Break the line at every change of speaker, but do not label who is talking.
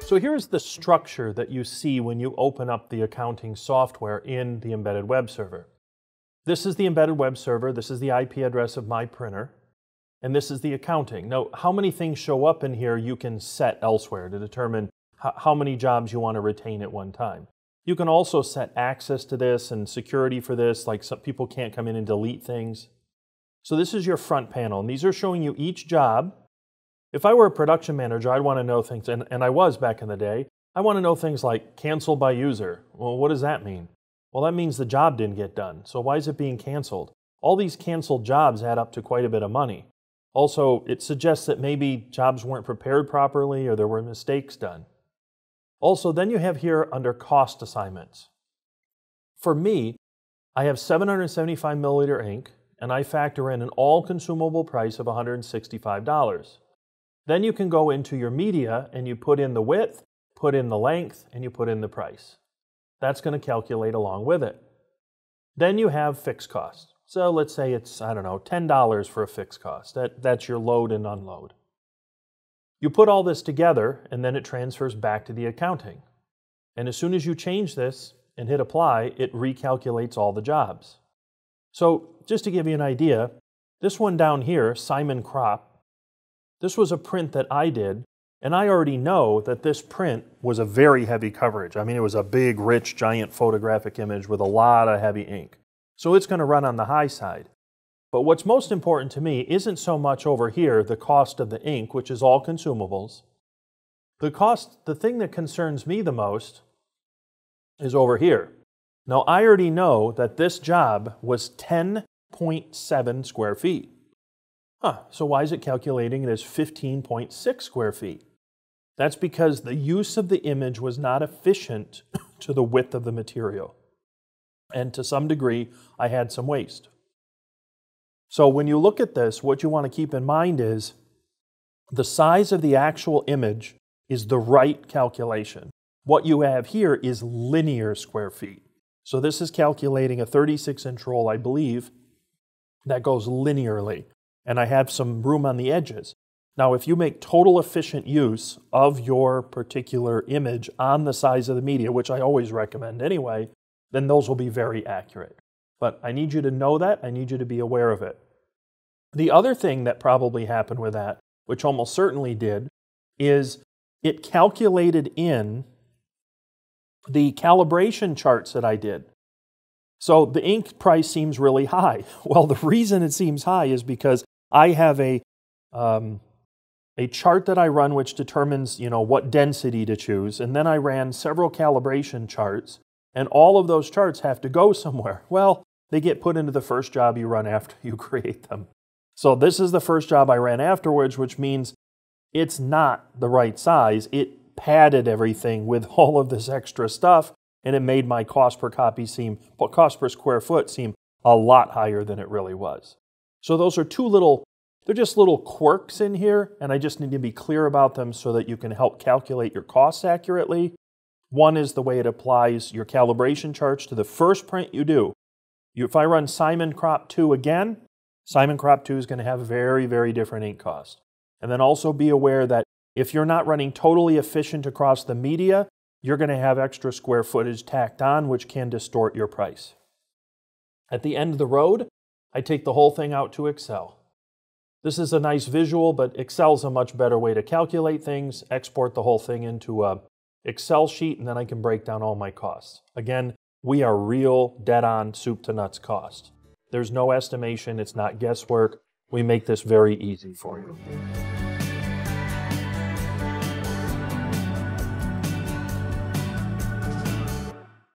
So here's the structure that you see when you open up the accounting software in the embedded web server. This is the embedded web server, this is the IP address of my printer, and this is the accounting. Now, how many things show up in here you can set elsewhere to determine how many jobs you want to retain at one time. You can also set access to this and security for this, like some people can't come in and delete things. So this is your front panel, and these are showing you each job. If I were a production manager, I'd want to know things, and I was back in the day, I want to know things like canceled by user. Well, what does that mean? Well, that means the job didn't get done. So why is it being canceled? All these canceled jobs add up to quite a bit of money. Also, it suggests that maybe jobs weren't prepared properly or there were mistakes done. Also, then you have here under cost assignments. For me, I have 775 milliliter ink, and I factor in an all-consumable price of $165. Then you can go into your media and you put in the width, put in the length, and you put in the price. That's going to calculate along with it. Then you have fixed costs. So let's say it's, I don't know, $10 for a fixed cost. That's your load and unload. You put all this together and then it transfers back to the accounting. And as soon as you change this and hit apply, it recalculates all the jobs. So just to give you an idea, this one down here, Simon Crop, this was a print that I did, and I already know that this print was a very heavy coverage. I mean, it was a big, rich, giant photographic image with a lot of heavy ink. So it's going to run on the high side. But what's most important to me isn't so much over here the cost of the ink, which is all consumables. The thing that concerns me the most is over here. Now, I already know that this job was 10.7 square feet. So why is it calculating it as 15.6 square feet? That's because the use of the image was not efficient to the width of the material. And to some degree, I had some waste. So when you look at this, what you want to keep in mind is the size of the actual image is the right calculation. What you have here is linear square feet. So this is calculating a 36-inch roll, I believe, that goes linearly. And I have some room on the edges. Now, if you make total efficient use of your particular image on the size of the media, which I always recommend anyway, then those will be very accurate. But I need you to know that. I need you to be aware of it. The other thing that probably happened with that, which almost certainly did, is it calculated in the calibration charts that I did. So the ink price seems really high. Well, the reason it seems high is because I have a chart that I run which determines, what density to choose, and then I ran several calibration charts, and all of those charts have to go somewhere. Well, they get put into the first job you run after you create them. So this is the first job I ran afterwards, which means it's not the right size. It padded everything with all of this extra stuff, and it made my cost per square foot seem a lot higher than it really was. So those are they're just little quirks in here, and I just need to be clear about them so that you can help calculate your costs accurately. One is the way it applies your calibration charts to the first print you do. If I run Simon Crop 2 again, Simon Crop 2 is going to have a very, very different ink cost. And then also be aware that if you're not running totally efficient across the media, you're going to have extra square footage tacked on, which can distort your price. At the end of the road, I take the whole thing out to Excel. This is a nice visual, but Excel's a much better way to calculate things, export the whole thing into an Excel sheet, and then I can break down all my costs. Again, we are real, dead-on, soup-to-nuts cost. There's no estimation, it's not guesswork. We make this very easy for you.